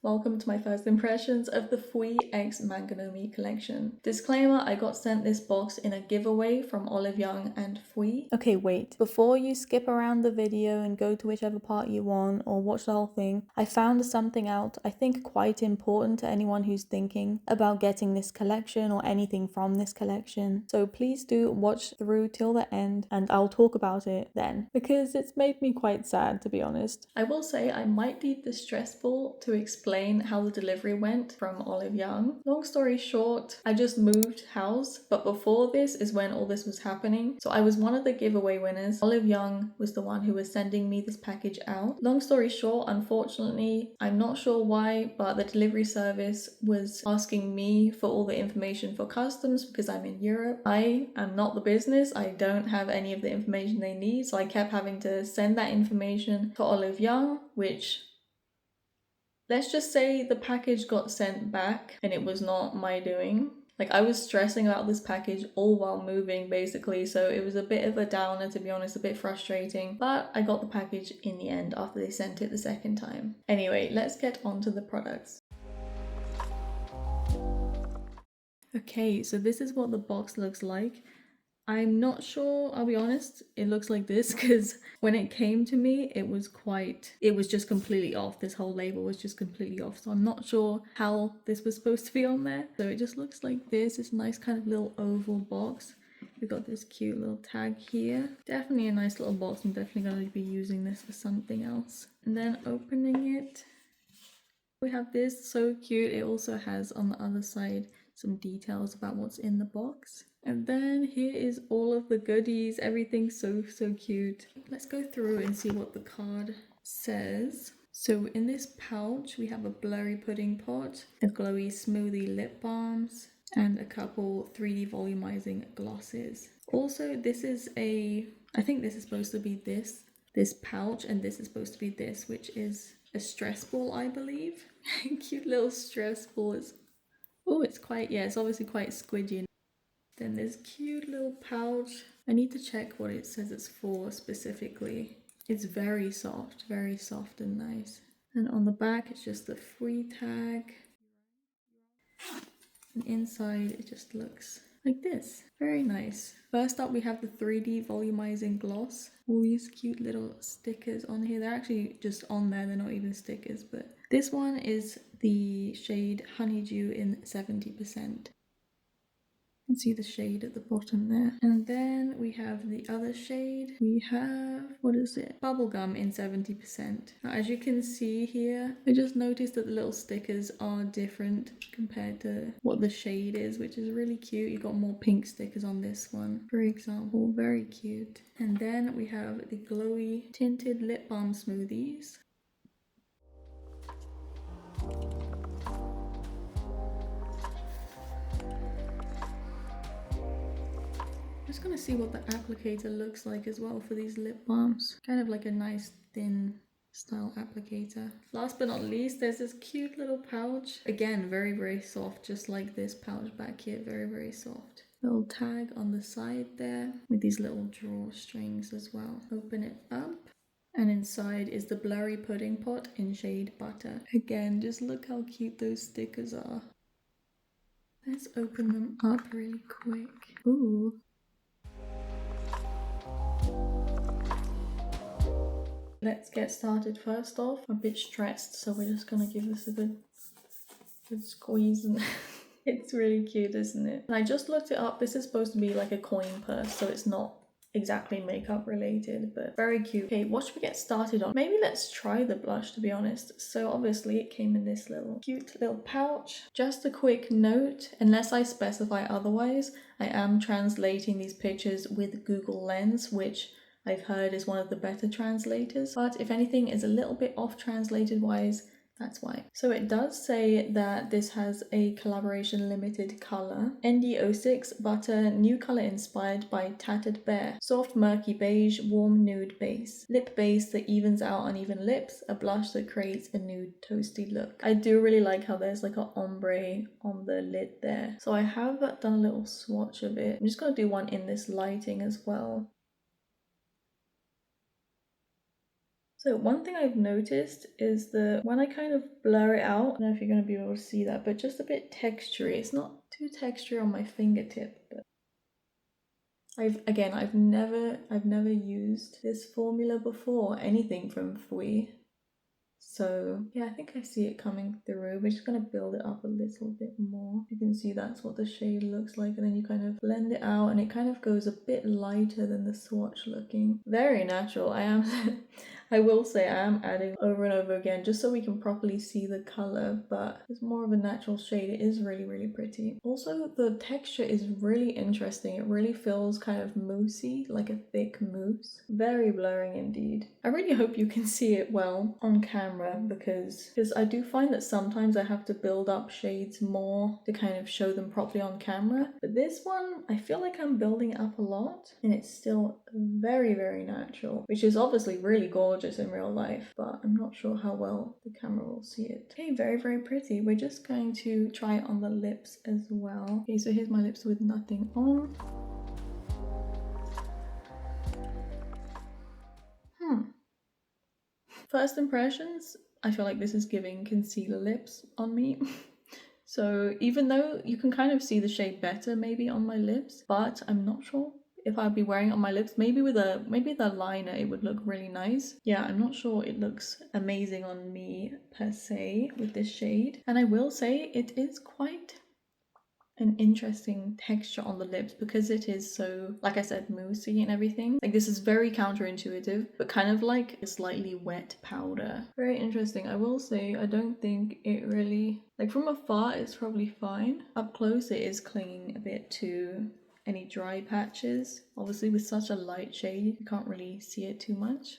Welcome to my first impressions of the FWEE X MANGOMEE collection. Disclaimer, I got sent this box in a giveaway from OliveYoung and FWEE. Okay, wait. Before you skip around the video and go to whichever part you want or watch the whole thing, I found something out I think quite important to anyone who's thinking about getting this collection or anything from this collection. So please do watch through till the end and I'll talk about it then, because it's made me quite sad, to be honest. I will say I might need the stressful to explain how the delivery went from OliveYoung. Long story short, I just moved house, but before this is when all this was happening. So I was one of the giveaway winners. OliveYoung was the one who was sending me this package out. Long story short, unfortunately, I'm not sure why, but the delivery service was asking me for all the information for customs because I'm in Europe. I am not the business. I don't have any of the information they need, so I kept having to send that information to OliveYoung, which, let's just say the package got sent back and it was not my doing. Like, I was stressing about this package all while moving, basically, so it was a bit of a downer, to be honest, a bit frustrating. But I got the package in the end after they sent it the second time. Anyway, let's get on to the products. Okay, so this is what the box looks like. I'm not sure, I'll be honest, it looks like this because when it came to me, it was just completely off. This whole label was just completely off. So I'm not sure how this was supposed to be on there. So it just looks like this. It's a nice kind of little oval box. We've got this cute little tag here. Definitely a nice little box. I'm definitely going to be using this for something else. And then opening it, we have this, so cute. It also has on the other side some details about what's in the box. And then here is all of the goodies. Everything's so cute. Let's go through and see what the card says. So in this pouch we have a Blurry Pudding Pot, a Glowy Smoothie lip balms, and a couple 3D volumizing glosses. Also, this is I think this is supposed to be this pouch, and this is supposed to be this, which is a stress ball, I believe. Cute little stress ball. It's quite, yeah, it's obviously quite squidgy. Then this cute little pouch. I need to check what it says it's for specifically. It's very soft and nice. And on the back it's just the FWEE tag. And inside it just looks like this. Very nice. First up we have the 3D Volumizing Gloss. All these cute little stickers on here. They're actually just on there, they're not even stickers, but this one is the shade Honeydew in 70%. You can see the shade at the bottom there. And then we have the other shade. We have, what is it? Bubblegum in 70%. Now, as you can see here, I just noticed that the little stickers are different compared to what the shade is, which is really cute. You've got more pink stickers on this one, for example. Very cute. And then we have the Glowy Tinted Lip Balm Smoothies. Just gonna see what the applicator looks like as well for these lip balms. Kind of like a nice thin style applicator. Last but not least, there's this cute little pouch. Again, very soft, just like this pouch back here. Very soft. Little tag on the side there with these little drawstrings as well. Open it up. And inside is the Blurry Pudding Pot in shade Butter. Again, just look how cute those stickers are. Let's open them up really quick. Ooh. Let's get started. First off, I'm a bit stressed, so we're just gonna give this a good squeeze. And it's really cute, isn't it? And I just looked it up. This is supposed to be like a coin purse, so it's not exactly makeup related, but very cute. Okay, what should we get started on? Maybe let's try the blush, to be honest. So obviously it came in this little cute little pouch. Just a quick note, unless I specify otherwise, I am translating these pictures with Google Lens, which I've heard is one of the better translators, but if anything is a little bit off translated wise, that's why. So it does say that this has a collaboration limited color. ND06 Butter, new color inspired by Tattered Bear. Soft murky beige, warm nude base. Lip base that evens out uneven lips. A blush that creates a nude toasty look. I do really like how there's like an ombre on the lid there. So I have done a little swatch of it. I'm just gonna do one in this lighting as well. So one thing I've noticed is that when I kind of blur it out, I don't know if you're going to be able to see that, but just a bit textury. It's not too textury on my fingertip, but I've never used this formula before, anything from FWEE. So yeah, I think I see it coming through. We're just gonna build it up a little bit more. You can see that's what the shade looks like, and then you kind of blend it out and it kind of goes a bit lighter than the swatch looking. Very natural. I will say I am adding over and over again just so we can properly see the color, but it's more of a natural shade. It is really, really pretty. Also, the texture is really interesting. It really feels kind of moussey, like a thick mousse. Very blurring indeed. I really hope you can see it well on camera because I do find that sometimes I have to build up shades more to kind of show them properly on camera. But this one, I feel like I'm building it up a lot and it's still very, very natural, which is obviously really gorgeous in real life, but I'm not sure how well the camera will see it. Okay, very, very pretty. We're just going to try it on the lips as well. Okay, so here's my lips with nothing on. First impressions, I feel like this is giving concealer lips on me. So even though you can kind of see the shade better maybe on my lips, but I'm not sure if I'd be wearing it on my lips. Maybe with the liner it would look really nice. Yeah, I'm not sure it looks amazing on me per se with this shade. And I will say it is quite an interesting texture on the lips because it is so, like I said, moussey and everything. Like this is very counterintuitive, but kind of like a slightly wet powder. Very interesting. I will say I don't think it really, like from afar it's probably fine. Up close it is clinging a bit to any dry patches. Obviously with such a light shade you can't really see it too much.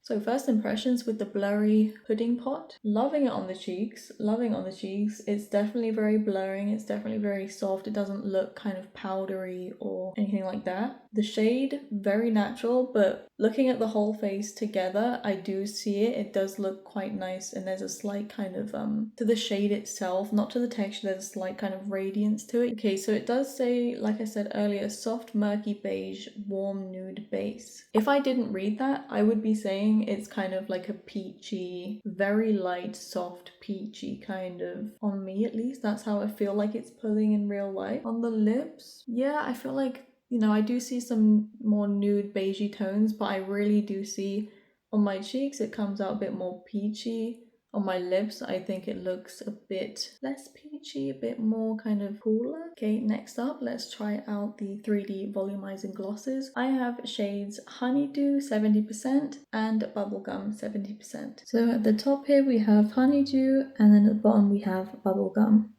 So first impressions with the Blurry Pudding Pot. Loving it on the cheeks, loving it on the cheeks. It's definitely very blurring, it's definitely very soft. It doesn't look kind of powdery or anything like that. The shade, very natural, but looking at the whole face together, I do see it. It does look quite nice and there's a slight kind of, to the shade itself, not to the texture, there's a slight kind of radiance to it. Okay, so it does say, like I said earlier, soft murky beige, warm nude base. If I didn't read that, I would be saying it's kind of like a peachy, very light, soft, peachy kind of, on me at least. That's how I feel like it's pulling in real life. On the lips, yeah, I feel like, you know, I do see some more nude beigey tones, but I really do see on my cheeks it comes out a bit more peachy. On my lips, I think it looks a bit less peachy, a bit more kind of cooler. Okay, next up, let's try out the 3D Volumizing Glosses. I have shades Honeydew 70% and Bubblegum 70%. So at the top here we have Honeydew and then at the bottom we have Bubblegum.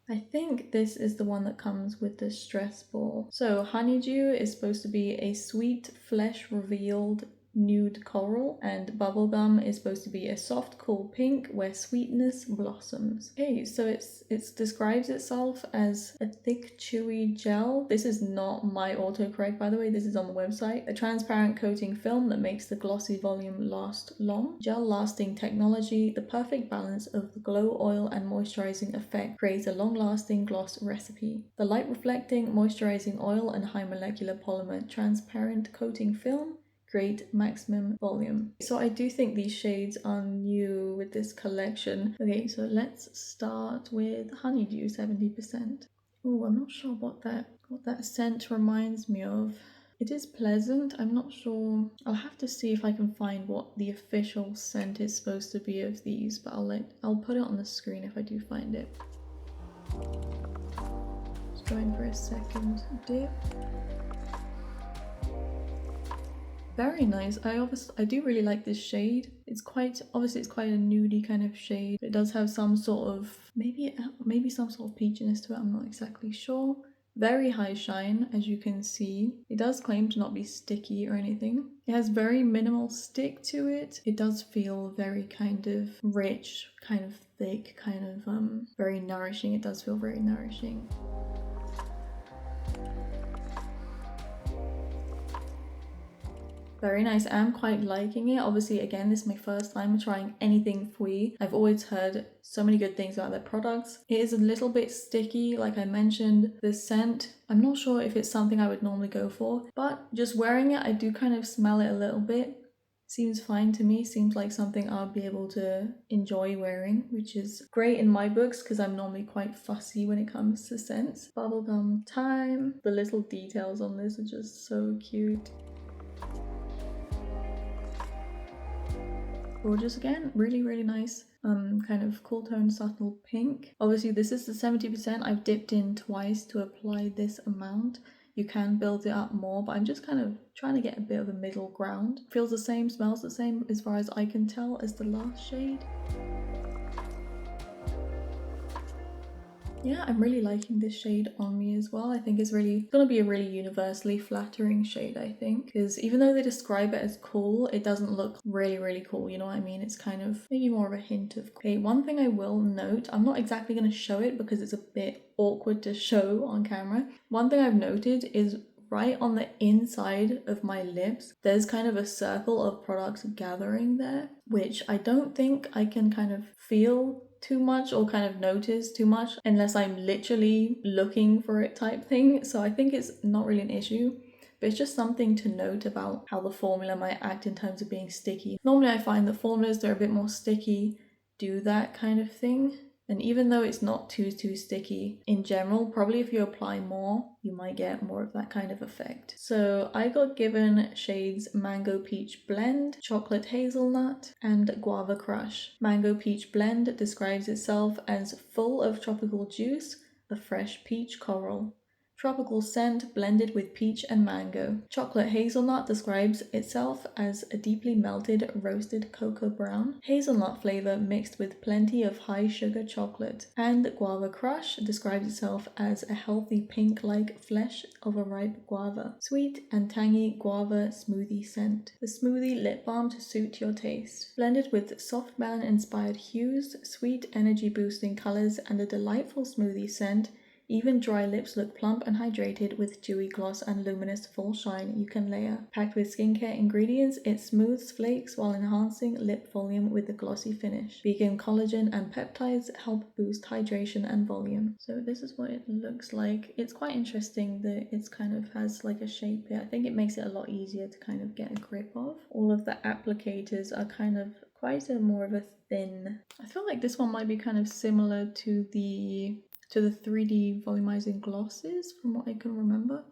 I think this is the one that comes with the stress ball. So Honeydew is supposed to be a sweet, flesh revealed nude coral, and Bubblegum is supposed to be a soft, cool pink where sweetness blossoms. Okay, so it describes itself as a thick, chewy gel. This is not my autocorrect, by the way, this is on the website. A transparent coating film that makes the glossy volume last long. Gel lasting technology, the perfect balance of the glow, oil, and moisturizing effect creates a long-lasting gloss recipe. The light reflecting, moisturizing oil and high molecular polymer transparent coating film create maximum volume. So I do think these shades are new with this collection. Okay, so let's start with Honeydew 70%. Oh, I'm not sure what that scent reminds me of. It is pleasant. I'm not sure. I'll have to see if I can find what the official scent is supposed to be of these, but I'll put it on the screen if I do find it. Just going for a second dip. Very nice. I do really like this shade. It's quite a nudie kind of shade. It does have some sort of maybe some sort of peachiness to it. I'm not exactly sure. Very high shine, as you can see. It does claim to not be sticky or anything. It has very minimal stick to it. It does feel very kind of rich, kind of thick, kind of very nourishing. It does feel very nourishing. Very nice. I'm quite liking it. Obviously, again, this is my first time trying anything FWEE. I've always heard so many good things about their products. It is a little bit sticky, like I mentioned. The scent, I'm not sure if it's something I would normally go for, but just wearing it, I do kind of smell it a little bit. Seems fine to me. Seems like something I'll be able to enjoy wearing, which is great in my books because I'm normally quite fussy when it comes to scents. Bubblegum time. The little details on this are just so cute. Gorgeous again, really nice kind of cool tone subtle pink. Obviously this is the 70%. I've dipped in twice to apply this amount. You can build it up more, but I'm just kind of trying to get a bit of a middle ground. Feels the same, smells the same as far as I can tell as the last shade. Yeah, I'm really liking this shade on me as well. I think it's gonna be a really universally flattering shade, I think. Because even though they describe it as cool, it doesn't look really cool, you know what I mean? It's kind of maybe more of a hint of cool. Okay, one thing I will note, I'm not exactly gonna show it because it's a bit awkward to show on camera. One thing I've noted is right on the inside of my lips, there's kind of a circle of products gathering there, which I don't think I can kind of feel too much or kind of notice too much unless I'm literally looking for it type thing. So I think it's not really an issue, but it's just something to note about how the formula might act in terms of being sticky. Normally I find the formulas that are a bit more sticky do that kind of thing. And even though it's not too sticky in general, probably if you apply more, you might get more of that kind of effect. So I got given shades Mango Peach Blend, Chocolate Hazelnut, and Guava Crush. Mango Peach Blend describes itself as full of tropical juice, a fresh peach coral. Tropical scent blended with peach and mango. Chocolate hazelnut describes itself as a deeply melted roasted cocoa brown. Hazelnut flavor mixed with plenty of high sugar chocolate. And guava crush describes itself as a healthy pink-like flesh of a ripe guava. Sweet and tangy guava smoothie scent. The smoothie lip balm to suit your taste. Blended with soft melon-inspired hues, sweet energy-boosting colors, and a delightful smoothie scent, even dry lips look plump and hydrated with dewy gloss and luminous full shine you can layer. Packed with skincare ingredients, it smooths flakes while enhancing lip volume with a glossy finish. Vegan collagen and peptides help boost hydration and volume. So this is what it looks like. It's quite interesting that it's kind of has like a shape here. I think it makes it a lot easier to kind of get a grip of. All of the applicators are kind of quite a more of a thin. I feel like this one might be kind of similar to the 3D volumizing glosses from what I can remember.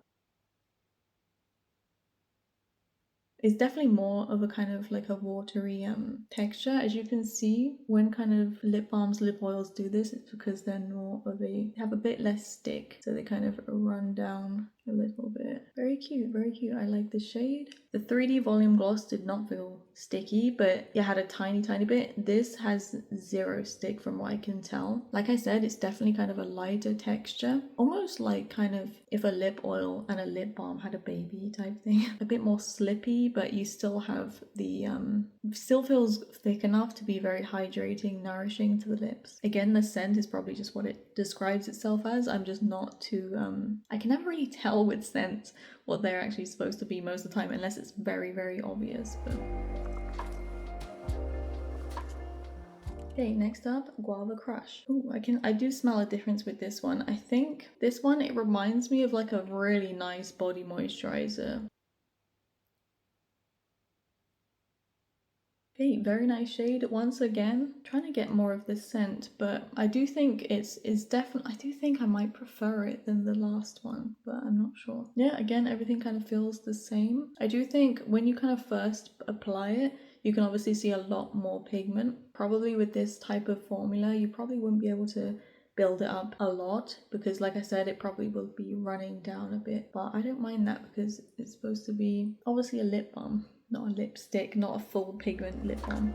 It's definitely more of a kind of like a watery texture. As you can see, when kind of lip balms, lip oils do this, it's because they're more of they have a bit less stick, so they kind of run down a little bit. Very cute, very cute. I like the shade. The 3D volume gloss did not feel sticky, but it had a tiny bit. This has zero stick from what I can tell. Like I said, it's definitely kind of a lighter texture, almost like kind of if a lip oil and a lip balm had a baby type thing. A bit more slippy, but you still have the still feels thick enough to be very hydrating, nourishing to the lips. Again, the scent is probably just what it describes itself as. I'm just not too I can never really tell with scents what they're actually supposed to be most of the time unless it's very obvious. But okay, next up, Guava Crush. Ooh, I do smell a difference with this one. I think this one, it reminds me of like a really nice body moisturizer. Okay, very nice shade. Once again, trying to get more of this scent, but I do think it's definitely, I do think I might prefer it than the last one, but I'm not sure. Yeah, again, everything kind of feels the same. I do think when you kind of first apply it, you can obviously see a lot more pigment. Probably with this type of formula, you probably wouldn't be able to build it up a lot because like I said, it probably will be running down a bit, but I don't mind that because it's supposed to be obviously a lip balm, not a lipstick, not a full pigment lip balm.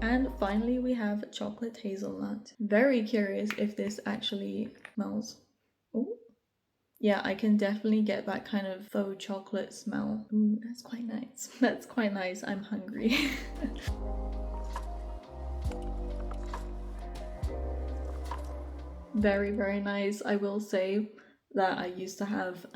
And finally we have Chocolate Hazelnut. Very curious if this actually smells. Ooh. Yeah, I can definitely get that kind of faux chocolate smell. Ooh, that's quite nice. That's quite nice. I'm hungry. Very nice. I will say that I used to have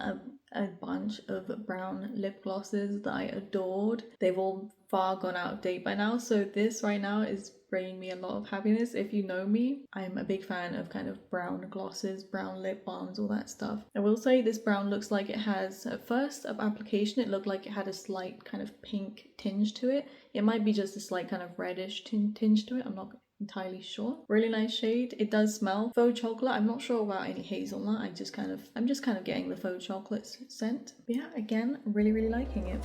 a bunch of brown lip glosses that I adored. They've all far gone out of date by now, so this right now is bringing me a lot of happiness. If you know me, I'm a big fan of kind of brown glosses, brown lip balms, all that stuff. I will say this brown looks like it has, at first of application, it looked like it had a slight kind of pink tinge to it. It might be just a slight kind of reddish tinge to it, I'm not entirely sure. Really nice shade. It does smell faux chocolate. I'm not sure about any hazelnut. I'm just kind of getting the faux chocolate scent. But yeah, again, really liking it.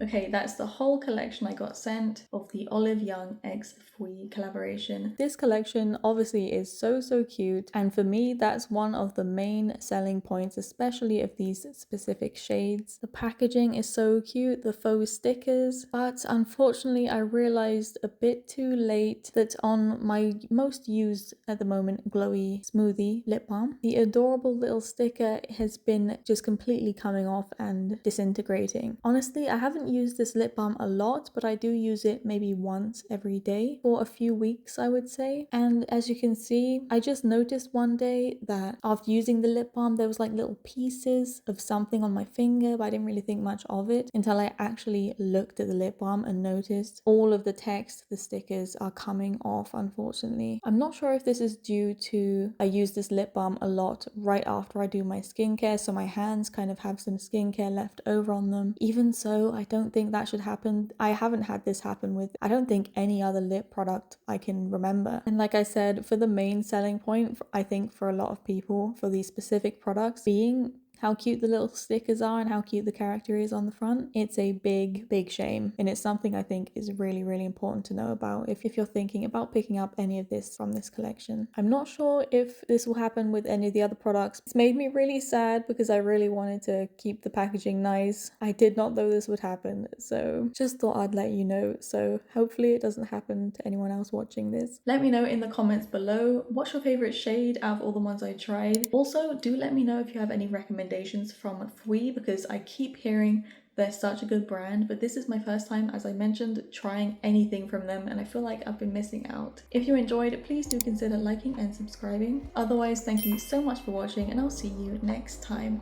Okay, that's the whole collection I got sent of the OliveYoung x FWEE collaboration. This collection obviously is so cute, and for me that's one of the main selling points, especially of these specific shades. The packaging is so cute, the faux stickers, but unfortunately I realized a bit too late that on my most used at the moment Glowy Smoothie lip balm, the adorable little sticker has been just completely coming off and disintegrating. Honestly, I haven't used this lip balm a lot, but I do use it maybe once every day for a few weeks, I would say. And as you can see, I just noticed one day that after using the lip balm, there was like little pieces of something on my finger, but I didn't really think much of it until I actually looked at the lip balm and noticed all of the text, the stickers are coming off, unfortunately. I'm not sure if this is due to I use this lip balm a lot right after I do my skincare, so my hands kind of have some skincare left over on them. Even so, I don't think that should happen. I haven't had this happen with, I don't think, any other lip product I can remember. And like I said, for the main selling point, I think for a lot of people, for these specific products, being how cute the little stickers are and how cute the character is on the front, it's a big shame. And it's something I think is really important to know about if you're thinking about picking up any of this from this collection. I'm not sure if this will happen with any of the other products. It's made me really sad because I really wanted to keep the packaging nice. I did not know this would happen, so just thought I'd let you know. So hopefully it doesn't happen to anyone else watching this. Let me know in the comments below, what's your favorite shade out of all the ones I tried? Also, do let me know if you have any recommendations from FWEE, because I keep hearing they're such a good brand, but this is my first time, as I mentioned, trying anything from them, and I feel like I've been missing out. If you enjoyed, please do consider liking and subscribing. Otherwise, thank you so much for watching, and I'll see you next time.